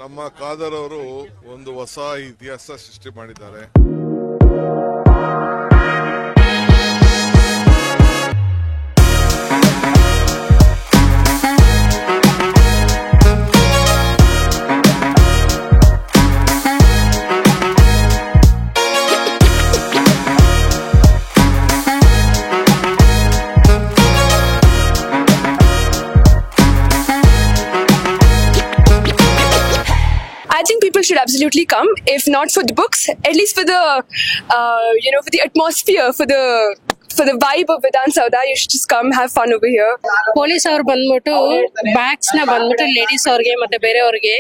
ನಮ್ಮ ಖಾದರ್ ಅವರು ಒಂದು ಹೊಸ ಇತಿಹಾಸ ಸೃಷ್ಟಿ ಮಾಡಿದ್ದಾರೆ. I think people should absolutely come, if not for the books, at least for the, for the atmosphere, for the vibe of Vedant Sauda. You should just come, have fun over here. Police ಅವ್ರು ಬಂದ್ಬಿಟ್ಟು bags ನ ಬಂದ್ಬಿಟ್ಟು ladies ಅವ್ರಿಗೆ ಮತ್ತೆ ಬೇರೆಯವ್ರಿಗೆ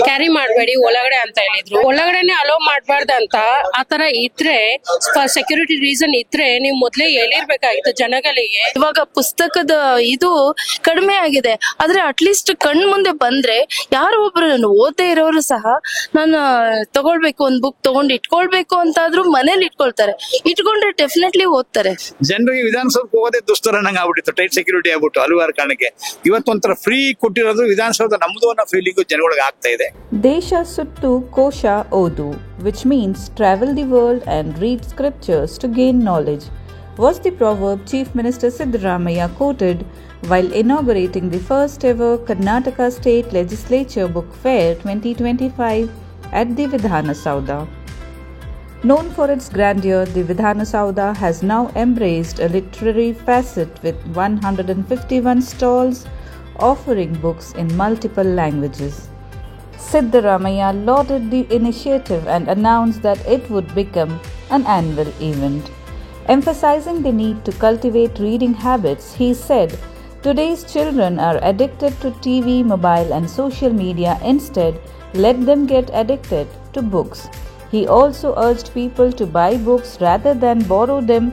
carry ಮಾಡಬೇಡಿ ಒಳಗಡೆ ಅಂತ ಹೇಳಿದ್ರು. ಒಳಗಡೆನೆ ಅಲೋ ಮಾಡಬಾರ್ದಂತ ಆತರ ಇದ್ರೆ, ಸೆಕ್ಯೂರಿಟಿ ರೀಸನ್ ಇದ್ರೆ ನೀವು ಮೊದ್ಲೇ ಹೇಳಿರ್ಬೇಕಾಗಿತ್ತು ಜನಗಳಿಗೆ. ಇವಾಗ ಪುಸ್ತಕದ ಇದು ಕಡಿಮೆ ಆಗಿದೆ, ಆದ್ರೆ ಅಟ್ಲೀಸ್ಟ್ ಕಣ್ ಮುಂದೆ ಬಂದ್ರೆ ಯಾರೋ ಒಬ್ರು ಓದೇ ಇರೋರು ಸಹ ನಾನು ತಗೊಳ್ಬೇಕು, ಒಂದ್ ಬುಕ್ ತಗೊಂಡು ಇಟ್ಕೊಳ್ಬೇಕು ಅಂತಾದ್ರೂ ಮನೇಲಿ ಇಟ್ಕೊಳ್ತಾರೆ. ಇಟ್ಕೊಂಡ್ರೆ ಡೆಫಿನೆಟ್ಲಿ ಓದ್ತಾರೆ. ಜನರಿಗೆ ವಿಧಾನಸೌಧಕ್ಕೆ ಹೋಗೋದೇ ದುಸ್ತರ ನಂಗೆ ಆಗ್ಬಿಟ್ಟಿತ್ತು, ಟೈಟ್ ಸೆಕ್ಯೂರಿಟಿ ಆಗ್ಬಿಟ್ಟು ಹಲವಾರು ಕಾರಣಕ್ಕೆ. ಇವತ್ತೊಂಥರ ಫ್ರೀ ಕೊಟ್ಟಿರೋದು ವಿಧಾನಸೌಧ ನಮ್ದು ಅನ್ನೋ ಫೀಲಿಂಗು ಜನಗಳಿಗೆ ಆಗ್ತಾ ಇದೆ. ದೇಶ ಸುತ್ತು ಕೋಶ ಓದು, which means travel the world and read scriptures to gain knowledge, was the proverb Chief Minister Siddaramaiah quoted while inaugurating the first ever Karnataka State Legislature Book Fair 2025 at the Vidhana Sauda. Known for its grandeur, the Vidhana Sauda has now embraced a literary facet with 151 stalls offering books in multiple languages. Siddaramaiah lauded the initiative and announced that it would become an annual event. Emphasizing the need to cultivate reading habits, he said, "Today's children are addicted to TV, mobile and social media. Instead, let them get addicted to books." He also urged people to buy books rather than borrow them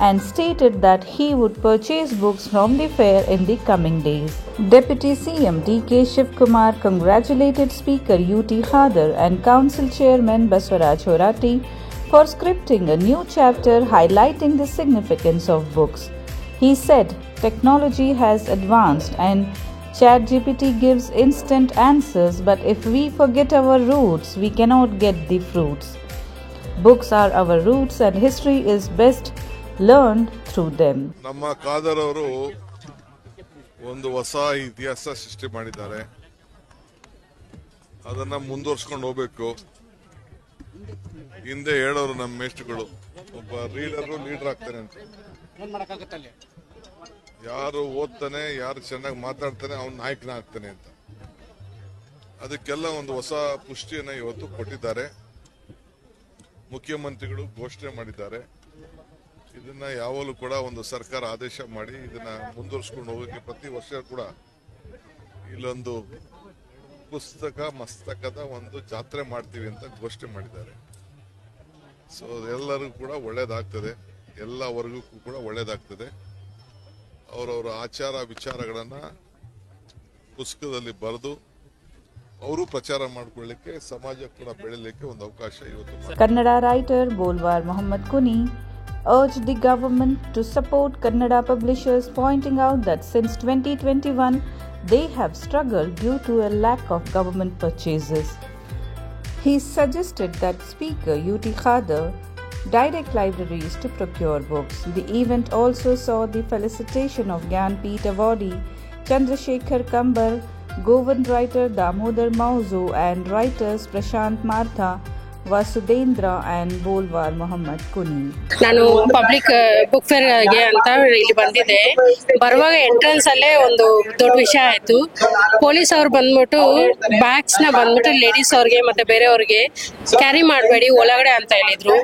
and stated that he would purchase books from the fair in the coming days. Deputy CM D.K. Shivkumar congratulated Speaker U.T. Khadar and Council Chairman Baswaraj Horati for scripting a new chapter highlighting the significance of books. He said, "Technology has advanced and ChatGPT gives instant answers, but if we forget our roots, we cannot get the fruits. Books are our roots and history is best learned through them." ನಮ್ಮ ಖಾದರ್ ಅವರು ಒಂದು ಹೊಸ ಇತಿಹಾಸ ಸೃಷ್ಟಿ ಮಾಡಿದ್ದಾರೆ. ಅದನ್ನ ಮುಂದುವರ್ಸ್ಕೊಂಡು ಹೋಗ್ಬೇಕು. ಹಿಂದೆ ಹೇಳೋರು ನಮ್ಮ ಮೇಷ್ಟ್ರುಗಳು, ಒಬ್ಬ ಲೀಡರ್ ಆಗ್ತಾನೆ ಅಂತ. ಯಾರು ಓದ್ತಾನೆ, ಯಾರು ಚೆನ್ನಾಗಿ ಮಾತಾಡ್ತಾನೆ, ಅವನ ನಾಯಕನ ಆಗ್ತಾನೆ ಅಂತ. ಅದಕ್ಕೆಲ್ಲ ಒಂದು ಹೊಸ ಪುಷ್ಟಿಯನ್ನ ಇವತ್ತು ಕೊಟ್ಟಿದ್ದಾರೆ. ಮುಖ್ಯಮಂತ್ರಿಗಳು ಘೋಷಣೆ ಮಾಡಿದ್ದಾರೆ. ಇದನ್ನ ಯಾವಾಗಲೂ ಕೂಡ ಒಂದು ಸರ್ಕಾರ ಆದೇಶ ಮಾಡಿ ಇದನ್ನ ಮುಂದುವರ್ಸ್ಕೊಂಡು ಹೋಗೋಕೆ ಪ್ರತಿ ವರ್ಷ ಕೂಡ ಇಲ್ಲೊಂದು ಪುಸ್ತಕ ಮಸ್ತಕದ ಒಂದು ಜಾತ್ರೆ ಮಾಡ್ತೀವಿ ಅಂತ ಘೋಷಣೆ ಮಾಡಿದ್ದಾರೆ. ಸೊ ಎಲ್ಲರಿಗೂ ಕೂಡ ಒಳ್ಳೇದಾಗ್ತದೆ, ಎಲ್ಲ ವರ್ಗಕ್ಕೂ ಕೂಡ ಒಳ್ಳೇದಾಗ್ತದೆ. ಅವರವರ ಆಚಾರ ವಿಚಾರಗಳನ್ನ ಪುಸ್ತಕದಲ್ಲಿ ಬರೆದು ಅವರು ಪ್ರಚಾರ ಮಾಡಿಕೊಳ್ಳಲಿಕ್ಕೆ, ಸಮಾಜ ಕೂಡ ಬೆಳೆಯಲಿಕ್ಕೆ ಒಂದು ಅವಕಾಶ ಇವತ್ತು. Kannada writer Bolwar Muhammad Kuni urged the government to support Kannada publishers, pointing out that since 2021 they have struggled due to a lack of government purchases. He suggested that Speaker U.T. Khadar direct libraries to procure books. The event also saw the felicitation of Gyanpeeth awardee Chandrasekhar Kambar, Govind writer Damodar Mauzo and writers Prashant Martha, Vasudendra and Bolwar Muhammad Kuni. ನಾನು public book fair ಗೆ ಅಂತ ಇಲ್ಲಿ ಬಂದಿದ್ದೆ. ಬರುವಾಗ entrance ಅಲ್ಲೇ ಒಂದು ದೊಡ್ಡ ವಿಷಯ ಆಯ್ತು. ಪೊಲೀಸ್ ಅವ್ರು ಬಂದ್ಬಿಟ್ಟು ಬ್ಯಾಗ್ಸ್ ನ ಬಂದ್ಬಿಟ್ಟು ಲೇಡೀಸ್ ಅವ್ರಿಗೆ ಮತ್ತೆ ಬೇರೆಯವ್ರಿಗೆ ಕ್ಯಾರಿ ಮಾಡಬೇಡಿ ಒಳಗಡೆ ಅಂತ ಹೇಳಿದ್ರು.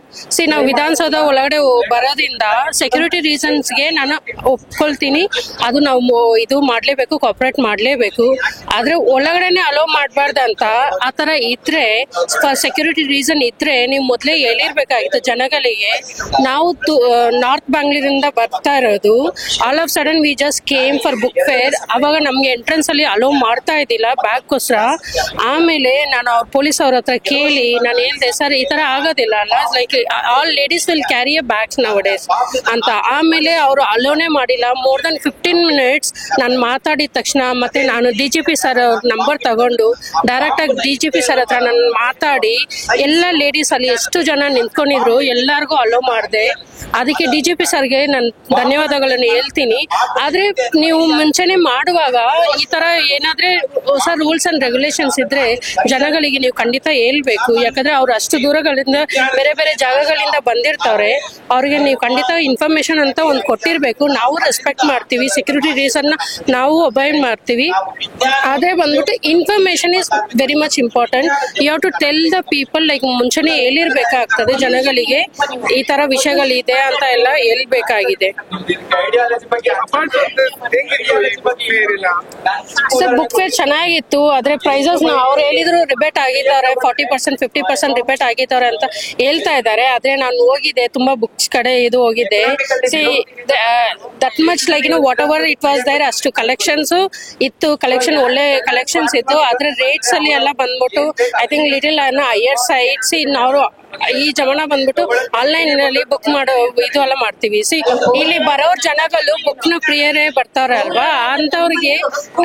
ನಾವು ವಿಧಾನಸೌಧ ಒಳಗಡೆ ಬರೋದ್ರಿಂದ ಸೆಕ್ಯೂರಿಟಿ ರೀಸನ್ಸ್ ಗೆ ನಾನು ಒಪ್ಕೊಳ್ತೀನಿ. ಅದು ನಾವು ಇದು ಮಾಡ್ಲೇಬೇಕು, ಕೋಆಪರೇಟ್ ಮಾಡ್ಲೇಬೇಕು. ಆದ್ರೆ ಒಳಗಡೆನೆ ಅಲೋ ಮಾಡಬಾರ್ದಂತ ಆತರ ಇದ್ರೆ, ಸೆಕ್ಯೂರಿಟಿ ರೀಸನ್ ರೀಸನ್ ಇದ್ರೆ ನೀವು ಮೊದಲೇ ಹೇಳಿರ್ಬೇಕಾಗಿತ್ತು ಜನಗಳಿಗೆ. ನಾವು ನಾರ್ತ್ ಬ್ಯಾಂಗ್ಳೂರಿಂದ ಬರ್ತಾ ಇರೋದು, all of sudden we just came for book fair. ಅವಾಗ ನಮ್ಗೆ ಎಂಟ್ರೆನ್ಸ್ ಅಲ್ಲಿ ಅಲೋ ಮಾಡ್ತಾ ಇದ್ದಿಲ್ಲ ಬ್ಯಾಗ್ಗೋಸ್ಕರ. ಆಮೇಲೆ ನಾನು ಅವ್ರ ಪೊಲೀಸ್ ಅವ್ರ ಹತ್ರ ಕೇಳಿ ನಾನು ಹೇಳ್ದೆ, ಸರ್ ಈ ತರ ಆಗೋದಿಲ್ಲ ಅಲ್ಲ, like all ladies will carry A bags now days ಅಂತ. ಆಮೇಲೆ ಅವರು ಅಲೋನೇ ಮಾಡಿಲ್ಲ. ಮೋರ್ ದನ್ 15 minutes ನಾನು ಮಾತಾಡಿದ ತಕ್ಷಣ ಮತ್ತೆ ನಾನು DGP ಸರ್ ಅವ್ರ ನಂಬರ್ ತಗೊಂಡು ಡೈರೆಕ್ಟ್ ಆಗಿ DGP ಸರ್ ಹತ್ರ ನಾನು ಮಾತಾಡಿ ಎಲ್ಲ ಲೇಡೀಸ್ ಅಲ್ಲಿ ಎಷ್ಟು ಜನ ನಿಂತ್ಕೊಂಡಿದ್ರು ಎಲ್ಲಾರ್ಗು ಅಲೋ ಮಾಡಿದೆ. ಅದಕ್ಕೆ DGP ಸರ್ಗೆ ನಾನು ಧನ್ಯವಾದಗಳನ್ನು ಹೇಳ್ತೀನಿ. ಆದ್ರೆ ನೀವು ಮುಂಚೆನೆ ಮಾಡುವಾಗ ಈ ತರ ಏನಾದ್ರೆ ಹೊಸ ರೂಲ್ಸ್ ಅಂಡ್ ರೆಗ್ಯುಲೇಷನ್ಸ್ ಇದ್ರೆ ಜನಗಳಿಗೆ ನೀವು ಖಂಡಿತ ಹೇಳ್ಬೇಕು. ಯಾಕಂದ್ರೆ ಅವ್ರು ಅಷ್ಟು ದೂರಗಳಿಂದ ಬೇರೆ ಬೇರೆ ಜಾಗಗಳಿಂದ ಬಂದಿರ್ತಾರೆ. ಅವ್ರಿಗೆ ನೀವು ಖಂಡಿತ ಇನ್ಫಾರ್ಮೇಶನ್ ಅಂತ ಒಂದು ಕೊಟ್ಟಿರ್ಬೇಕು. ನಾವು ರೆಸ್ಪೆಕ್ಟ್ ಮಾಡ್ತೀವಿ, ಸೆಕ್ಯೂರಿಟಿ ರೀಸನ್ ನಾವು ಒಬೈ ಮಾಡ್ತೀವಿ. ಆದ್ರೆ ಬಂದ್ಬಿಟ್ಟು information is very much important. You have to tell the people, like ಮುಂಚೆನೆ ಹೇಳಿರ್ಬೇಕಾಗ್ತದೆ ಜನಗಳಿಗೆ ಈ ತರ ವಿಷಯಗಳಿದೆ ಅಂತ ಎಲ್ಲ ಹೇಳ್ಬೇಕಾಗಿದೆ. ಸರ್ ಬುಕ್ ಫೇರ್ ಚೆನ್ನಾಗಿತ್ತು. ಆದ್ರೆ ಪ್ರೈಸಸ್ ಅವ್ರು ಹೇಳಿದ್ರು ರಿಬೇಟ್ ಆಗಿದ್ದಾರೆ, 40% 50% ರಿಬೇಟ್ ಆಗಿದ್ದಾರೆ ಅಂತ ಹೇಳ್ತಾ ಇದ್ದಾರೆ. ಆದ್ರೆ ನಾನು ಹೋಗಿದ್ದೆ ತುಂಬಾ ಬುಕ್ಸ್ ಕಡೆ ಇದು ಹೋಗಿದ್ದೆ. That much like whatever it was there ಅಷ್ಟು ಕಲೆಕ್ಷನ್ಸ್ ಇತ್ತು, ಕಲೆಕ್ಷನ್ ಒಳ್ಳೆ ಕಲೆಕ್ಷನ್ಸ್ ಇತ್ತು. ಆದ್ರೆ ರೇಟ್ಸ್ ಅಲ್ಲಿ ಎಲ್ಲ ಬಂದ್ಬಿಟ್ಟು I think little higher sides. ಇನ್ನು ಅವರು ಈ ಜಮಾನ ಬಂದ್ಬಿಟ್ಟು ಆನ್ಲೈನ್ ನಲ್ಲಿ ಬುಕ್ ಮಾಡೋ ಇದು ಎಲ್ಲ ಮಾಡ್ತೀವಿ. ಇಲ್ಲಿ ಬರೋರ್ ಜನಗಳು ಬುಕ್ ನ ಪ್ರಿಯರೇ ಬರ್ತಾರ ಅಲ್ವಾ, ಅಂತವ್ರಿಗೆ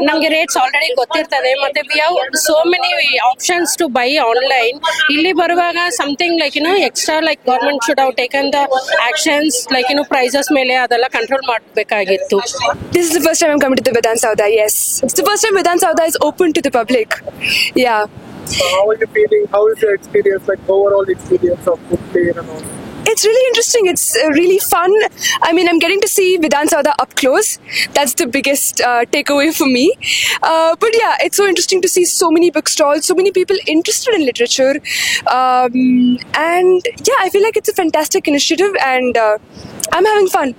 ನಮ್ಗೆ ರೇಟ್ಸ್ ಆಲ್ರೆಡಿ ಗೊತ್ತಿರ್ತದೆ. ಮತ್ತೆ we have so many options to buy online. ಇಲ್ಲಿ ಬರುವಾಗ something like extra like government should have taken the actions like prices ಮೇಲೆ ಅದೆಲ್ಲ ಕಂಟ್ರೋಲ್ ಮಾಡಬೇಕಾಗಿತ್ತು. This is the first time I'm coming to the Vedant Sauda. Yes, it's the first time Vedant Sauda is open to the public. Yeah. So how are you feeling? How is your experience, like overall experience of book fair and all? It's really interesting. It's really fun. I mean, I'm getting to see Vedant Sauda up close. That's the biggest takeaway for me. But yeah, it's so interesting to see so many bookstall, so many people interested in literature. And yeah, I feel like it's a fantastic initiative and I'm having fun.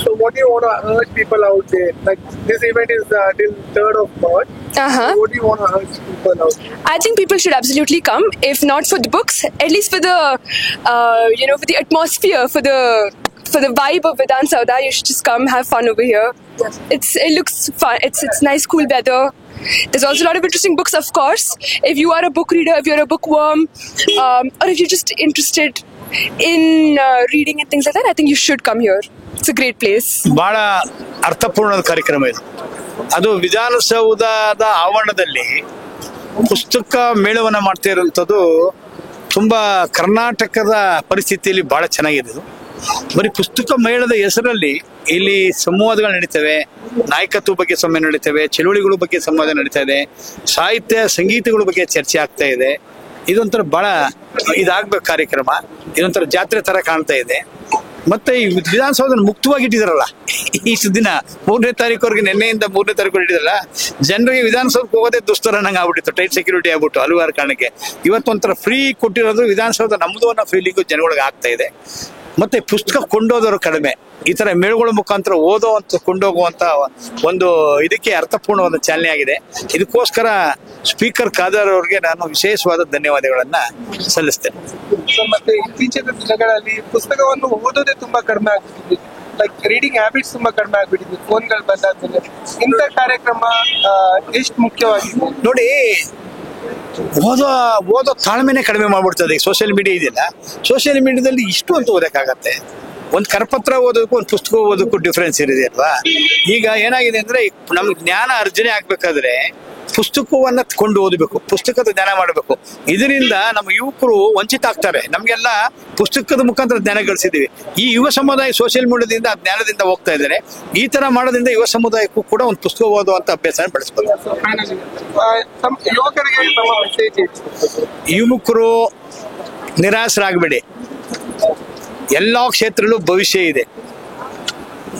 So what do you want to urge people out there? Like this event is till 3rd of March. Uh-huh. So what do you want to urge people out there? I think people should absolutely come, if not for the books, at least for the, for the atmosphere, for the vibe of Vedant Sauda. You should just come, have fun over here. It looks fun. It's nice, cool weather. There's also a lot of interesting books, of course. If you are a book reader, if you're a bookworm, or if you're just interested in reading and things like that, I think you should come here. It's a great place. ಬಹಳ ಅರ್ಥಪೂರ್ಣದ ಕಾರ್ಯಕ್ರಮ ಇದು. ಅದು ವಿಧಾನಸೌಧದ ಆವರಣದಲ್ಲಿ ಪುಸ್ತಕ ಮೇಳವನ್ನ ಮಾಡ್ತಾ ಇರುವಂಥದ್ದು ತುಂಬಾ ಕರ್ನಾಟಕದ ಪರಿಸ್ಥಿತಿಯಲ್ಲಿ ಬಹಳ ಚೆನ್ನಾಗಿದೆ. ಇದು ಬರೀ ಪುಸ್ತಕ ಮೇಳದ ಹೆಸರಲ್ಲಿ ಇಲ್ಲಿ ಸಂವಾದಗಳು ನಡೀತವೆ, ನಾಯಕತ್ವ ಬಗ್ಗೆ ಸಂವಾದ ನಡೀತವೆ, ಚಳುವಳಿಗಳ ಬಗ್ಗೆ ಸಂವಾದ ನಡೀತಾ ಇದೆ, ಸಾಹಿತ್ಯ ಸಂಗೀತಗಳ ಬಗ್ಗೆ ಚರ್ಚೆ ಆಗ್ತಾ ಇದೆ. ಇದೊಂಥರ ಬಹಳ ಇದಾಗ್ಬೇಕು ಕಾರ್ಯಕ್ರಮ. ಇದೊಂಥರ ಜಾತ್ರೆ ತರ ಕಾಣ್ತಾ ಇದೆ. ಮತ್ತೆ ಈ ವಿಧಾನಸೌಧ ಮುಕ್ತವಾಗಿ ಇಟ್ಟಿದಾರಲ್ಲ ಇಷ್ಟು ದಿನ, 3ನೇ ತಾರೀಕುವರೆಗೆ, ನಿನ್ನೆಯಿಂದ 3ನೇ ತಾರೀಕು ಇಟ್ಟಿದಾರಲ್ಲ, ಜನರಿಗೆ ವಿಧಾನಸೌಧಕ್ಕೆ ಹೋಗೋದೇ ದುಸ್ತರ ನಂಗೆ ಆಗ್ಬಿಟ್ಟಿತ್ತು, ಟೈಟ್ ಸೆಕ್ಯೂರಿಟಿ ಆಗ್ಬಿಟ್ಟು ಹಲವಾರು ಕಾರಣಕ್ಕೆ. ಇವತ್ತೊಂಥರ ಫ್ರೀ ಕೊಟ್ಟಿರೋದು ವಿಧಾನಸೌಧ ನಮ್ದು ಅನ್ನೋ ಫೀಲಿಂಗು ಜನಗಳಿಗೆ ಆಗ್ತಾ ಇದೆ. ಮತ್ತೆ ಪುಸ್ತಕ ಕೊಂಡೋದವರು ಕಡಿಮೆ. ಈ ತರ ಮೇಳಗಳ ಮುಖಾಂತರ ಕೊಂಡೋಗುವಂತ ಒಂದು ಇದಕ್ಕೆ ಅರ್ಥಪೂರ್ಣವಾದ ಚಾಲನೆ ಆಗಿದೆ. ಇದಕ್ಕೋಸ್ಕರ ಸ್ಪೀಕರ್ ಖಾದರ್ ಅವರಿಗೆ ನಾನು ವಿಶೇಷವಾದ ಧನ್ಯವಾದಗಳನ್ನ ಸಲ್ಲಿಸ್ತೇನೆ. ಮತ್ತೆ ಇತ್ತೀಚಿನ ದಿನಗಳಲ್ಲಿ ಪುಸ್ತಕವನ್ನು ಓದೋದೇ ತುಂಬಾ ಕಡಿಮೆ ಆಗ್ಬಿಟ್ಟಿದೆ. ಲೈಕ್ ರೀಡಿಂಗ್ ಹ್ಯಾಬಿಟ್ಸ್ ತುಂಬಾ ಕಡಿಮೆ ಆಗ್ಬಿಟ್ಟಿದೆ ಫೋನ್ಗಳು ಬಂದಾದ್ಮೇಲೆ. ಇಂಥ ಕಾರ್ಯಕ್ರಮ ಎಷ್ಟು ಮುಖ್ಯವಾಗಿದೆ ನೋಡಿ. ಓದೋ ತಾಳ್ಮೆನೆ ಕಡಿಮೆ ಮಾಡ್ಬಿಡ್ತದೆ. ಈಗ ಸೋಷಿಯಲ್ ಮೀಡಿಯಾ ಇದೆಯಲ್ಲ, ಸೋಷಿಯಲ್ ಮೀಡಿಯಾದಲ್ಲಿ ಇಷ್ಟು ಅಂತ ಓದಕ್ಕಾಗತ್ತೆ. ಒಂದು ಕರಪತ್ರ ಓದೋದಕ್ಕೂ ಒಂದು ಪುಸ್ತಕ ಓದೋದಕ್ಕೂ ಡಿಫ್ರೆನ್ಸ್ ಇರಿದೆ ಅಲ್ವಾ. ಈಗ ಏನಾಗಿದೆ ಅಂದ್ರೆ ನಮ್ಗೆ ಜ್ಞಾನ ಅರ್ಜನೆ ಆಗ್ಬೇಕಾದ್ರೆ ಪುಸ್ತಕವನ್ನ ಕೊಂಡು ಓದಬೇಕು, ಪುಸ್ತಕದ ಜ್ಞಾನ ಮಾಡಬೇಕು. ಇದರಿಂದ ನಮ್ಮ ಯುವಕರು ವಂಚಿತ ಆಗ್ತಾರೆ. ನಮ್ಗೆಲ್ಲ ಪುಸ್ತಕದ ಮುಖಾಂತರ ಜ್ಞಾನ ಗಳಿಸಿದೀವಿ. ಈ ಯುವ ಸಮುದಾಯ ಸೋಷಿಯಲ್ ಮೀಡಿಯಾದಿಂದ ಜ್ಞಾನದಿಂದ ಹೋಗ್ತಾ ಇದ್ದಾರೆ. ಈ ತರ ಮಾಡೋದ್ರಿಂದ ಯುವ ಸಮುದಾಯಕ್ಕೂ ಕೂಡ ಒಂದು ಪುಸ್ತಕ ಓದುವಂತ ಅಭ್ಯಾಸ ಬೆಳೆಸಬೇಕು. ಯುವಕರು ನಿರಾಶರಾಗಬೇಡಿ. ಎಲ್ಲಾ ಕ್ಷೇತ್ರದಲ್ಲೂ ಭವಿಷ್ಯ ಇದೆ.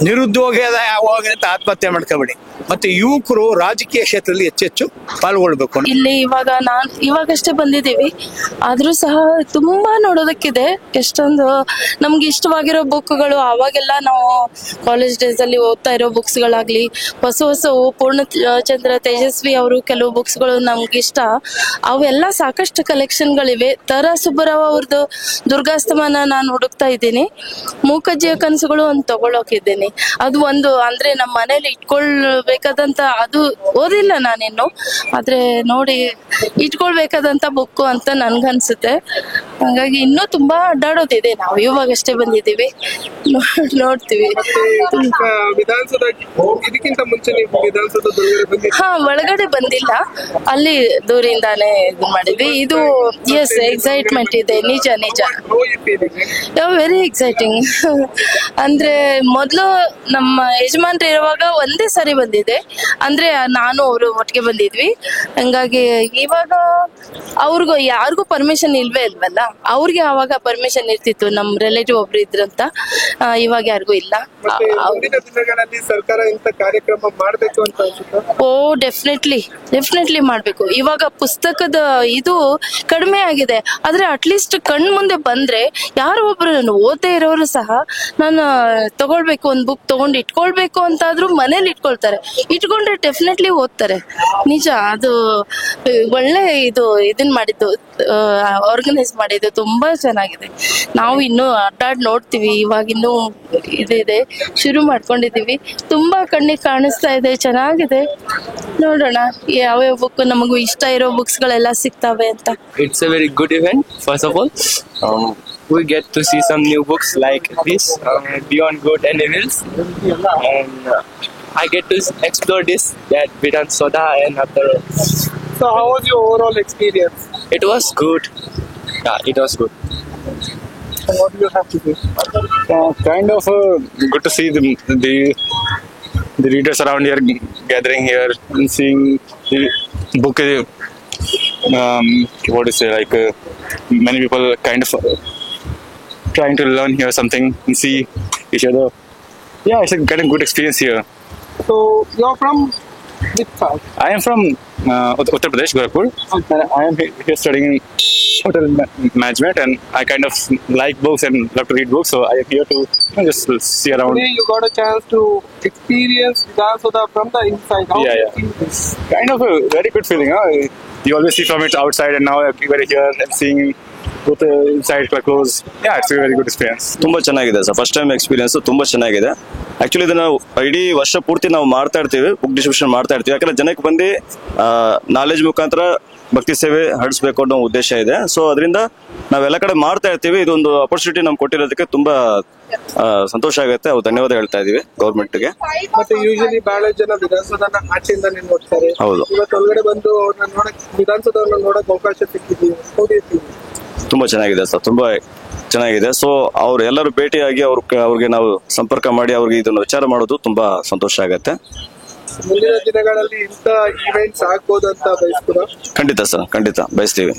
ನಿರುದ್ಯೋಗ ಯಾವಾಗ ಅಂತ ಆತ್ಮಹತ್ಯೆ ಮಾಡ್ಕೋಬೇಡಿ. ಮತ್ತೆ ಯುವಕರು ರಾಜಕೀಯ ಕ್ಷೇತ್ರದಲ್ಲಿ ಹೆಚ್ಚೆಚ್ಚು ಪಾಲ್ಗೊಳ್ಬೇಕು. ಇಲ್ಲಿ ಇವಾಗಷ್ಟೇ ಬಂದಿದ್ದೀವಿ, ಆದ್ರೂ ಸಹ ತುಂಬಾ ನೋಡೋದಕ್ಕಿದೆ. ಎಷ್ಟೊಂದು ನಮ್ಗೆ ಇಷ್ಟವಾಗಿರೋ ಬುಕ್ಗಳು ಅವಾಗೆಲ್ಲ ನಾವು ಕಾಲೇಜ್ ಡೇಸ್ ಅಲ್ಲಿ ಓದ್ತಾ ಇರೋ ಬುಕ್ಸ್ ಗಳಾಗ್ಲಿ, ಹೊಸವು ಪೂರ್ಣಚಂದ್ರ ತೇಜಸ್ವಿ ಅವರು ಕೆಲವು ಬುಕ್ಸ್ ಗಳು ನಮ್ಗೆ ಇಷ್ಟ. ಅವೆಲ್ಲ ಸಾಕಷ್ಟು ಕಲೆಕ್ಷನ್ ಗಳಿವೆ. ತರ ಸುಬ್ಬರಾವ್ ಅವ್ರದ್ದು ದುರ್ಗಾಸ್ತಮಾನ ನಾನು ಹುಡುಕ್ತಾ ಇದ್ದೀನಿ. ಮೂಕಜ್ಜಿಯ ಕನಸುಗಳು ಒಂದು ತಗೊಳಕಿದ್ದೀನಿ. ಅದು ಒಂದು ಅಂದ್ರೆ ನಮ್ಮ ಮನೇಲಿ ಇಟ್ಕೊಳ್ಬೇಕಾದಂತ, ಅದು ಓದಿಲ್ಲ ನಾನಿನ್ನು, ಆದ್ರೆ ನೋಡಿ ಇಟ್ಕೊಳ್ಬೇಕಾದಂತ ಬುಕ್ ಅಂತ ನನ್ಗನ್ಸುತ್ತೆ. ಹಾಗಾಗಿ ಇನ್ನೂ ತುಂಬಾ ಅಡ್ಡಾಡೋದಿದೆ. ನಾವು ಇವಾಗಷ್ಟೇ ಬಂದಿದ್ದೀವಿ, ನೋಡ್ತೀವಿ. ವಿಧಾನಸೌಧ ಇದಕ್ಕಿಂತ ಮುಂಚೆ ನೀವು ವಿಧಾನಸೌಧ ಒಳಗಡೆ ಬಂದಿಲ್ಲ, ಅಲ್ಲಿ ದೂರಿಂದಾನೇ ಇದು ಮಾಡಿದ್ವಿ. ಇದು ಎಸ್ ಎಕ್ಸೈಟ್ಮೆಂಟ್ ಇದೆ, ನಿಜ ವೆರಿ ಎಕ್ಸೈಟಿಂಗ್. ಅಂದ್ರೆ ಮೊದ್ಲು ನಮ್ಮ ಯಜಮಾನ್ರು ಇರುವಾಗ ಒಂದೇ ಸರಿ ಬಂದಿದೆ, ಅಂದ್ರೆ ನಾನು ಅವರು ಒಟ್ಟಿಗೆ ಬಂದಿದ್ವಿ. ಹಂಗಾಗಿ ಇವಾಗ ಅವ್ರಿಗೂ ಯಾರಿಗೂ ಪರ್ಮಿಷನ್ ಇಲ್ವಲ್ಲ. ಅವ್ರಿಗೆ ಅವಾಗ ಪರ್ಮಿಷನ್ ಇರ್ತಿತ್ತು, ನಮ್ ರಿಲೇಟಿವ್ ಒಬ್ರು ಇದ್ರಂತ. ಇವಾಗ ಯಾರಿಗೂ ಇಲ್ಲ. ಸರ್ಕಾರ ಇಂತ ಕಾರ್ಯಕ್ರಮ ಮಾಡ್ಬೇಕು ಅಂತ ಅನ್ಸುತ್ತೆ. ಓ ಡೆಫಿನೆಟ್ಲಿ ಮಾಡ್ಬೇಕು. ಇವಾಗ ಪುಸ್ತಕದ ಇದು ಕಡಿಮೆ ಆಗಿದೆ, ಆದ್ರೆ ಅಟ್ಲೀಸ್ಟ್ ಕಣ್ ಮುಂದೆ ಬಂದ್ರೆ ಯಾರೋ ಒಬ್ರು ಓದೇ ಇರೋರು ಸಹ ನಾನು ತಗೊಳ್ಬೇಕು, ಒಂದ್ ಬುಕ್ ತಗೊಂಡು ಇಟ್ಕೊಳ್ಬೇಕು ಅಂತಾದ್ರೂ ಮನೇಲಿ ಇಟ್ಕೊಳ್ತಾರೆ. ಇಟ್ಕೊಂಡ್ರೆ ಡೆಫಿನೆಟ್ಲಿ ಓದ್ತಾರೆ. ನಿಜ, ಅದು ಒಳ್ಳೆ ಇದನ್ ಮಾಡಿದ್ದು, ಆರ್ಗನೈಸ್ ಮಾಡಿದ್ದು ತುಂಬಾ ಚೆನ್ನಾಗಿದೆ. ನಾವು ಇನ್ನೂ ಅಡ್ಡಾಡ್ ನೋಡ್ತೀವಿ. ಇವಾಗ ಇನ್ನೂ ಇದೆ, ಶುರು ಮಾಡ್ಕೊಂಡಿದೀವಿ. ತುಂಬಾ ಕಣ್ಣಿಗೆ ಕಾಣಿಸ್ತಾ ಇದೆ, ಚೆನ್ನಾಗಿದೆ. ನೋಡೋಣ ಯಾವ್ಯಾವ ಬುಕ್ ನಮಗೂ ಇಷ್ಟ ಇರೋ ಬುಕ್ಸ್ ಗಳೆಲ್ಲ ಸಿಗ್ತಾವೆ ಅಂತ. It's a very good event. First of all, we get to see some new books like this, Beyond Good and Evils, and I get to explore this at Vidansauda and after. So how was your overall experience? It was good. Yeah, it was good. So what do you have to say? Kind of good to see the readers around here gathering here and seeing the book. What to say? Like many people kind of trying to learn here something and see each other. Yeah, it's a kind of good experience here. So you're from which part? I am from Uttar Pradesh, Gorakhpur. And I am here studying hotel management, and I kind of like books and love to read books, so I am here to just see around. Today you got a chance to experience Vidansauda from the inside. How do you feel this? Kind of a very good feeling. Huh? You always see from it outside, and now we're here and seeing both inside close. Yeah, it's a very good experience. ತುಂಬಾ ಚೆನ್ನಾಗಿದೆ sir. First time experience ತುಂಬಾ ಚೆನ್ನಾಗಿದೆ. Actually ಇದನ್ನ ಇಡೀ ವರ್ಷ ಪೂರ್ತಿ ನಾವು ಮಾಡ್ತಾ ಇರ್ತೀವಿ, ಬುಕ್ ಡಿಸ್ಟ್ರಿಬ್ಯೂಷನ್ ಮಾಡ್ತಾ ಇರ್ತೀವಿ. ಯಾಕಂದ್ರೆ ಜನಕ್ಕೆ ಬಂದು ನಾಲೆಜ್ ಮುಖಾಂತರ ಭಕ್ತಿ ಸೇವೆ ಹರಡಿಸಬೇಕು ಅನ್ನೋ ಉದ್ದೇಶ ಇದೆ. ಸೊ ಅದರಿಂದ ನಾವೆಲ್ಲ ಕಡೆ ಮಾಡ್ತಾ ಇರ್ತೀವಿ. ಇದೊಂದು ಅಪರ್ಚುನಿಟಿ ನಮ್ಗೆ ಕೊಟ್ಟಿರೋದಕ್ಕೆ ತುಂಬಾ ಸಂತೋಷ ಆಗುತ್ತೆ. ಧನ್ಯವಾದ ಹೇಳ್ತಾ ಇದೀವಿ ಗೌರ್ಮೆಂಟ್ಗೆ. ಮತ್ತೆ ಯೂಶಲಿ ಬಹಳ ಜನ ವಿಧಾನಸೌಧನ ಆಚೆಯಿಂದಾನೆ ನೋಡ್ತಾರೆ. ಹೌದು, ಇವತ್ತು ಒಳಗಡೆ ಬಂದು ನೋಡಕ್ ವಿಧಾನಸೌಧವನ್ನು ನೋಡಕ್ ಅವಕಾಶ ಸಿಕ್ಕಿದ್ದೀವಿ. ತುಂಬಾ ಚೆನ್ನಾಗಿದೆ ಸರ್, ತುಂಬಾ ಚೆನ್ನಾಗಿದೆ. ಸೊ ಅವ್ರು ಎಲ್ಲರೂ ಭೇಟಿಯಾಗಿ ಅವ್ರಿಗೆ ನಾವು ಸಂಪರ್ಕ ಮಾಡಿ ಅವ್ರಿಗೆ ಇದನ್ನು ವಿಚಾರ ಮಾಡೋದು ತುಂಬಾ ಸಂತೋಷ ಆಗುತ್ತೆ. ಮುಂದಿನ ದಿನಗಳಲ್ಲಿ ಇಂಥ ಈವೆಂಟ್ಸ್ ಆಗ್ಬೋದು ಅಂತ ಬಯಸ್ತೀರಾ? ಖಂಡಿತ ಸರ್, ಖಂಡಿತ ಬಯಸ್ತೀವಿ.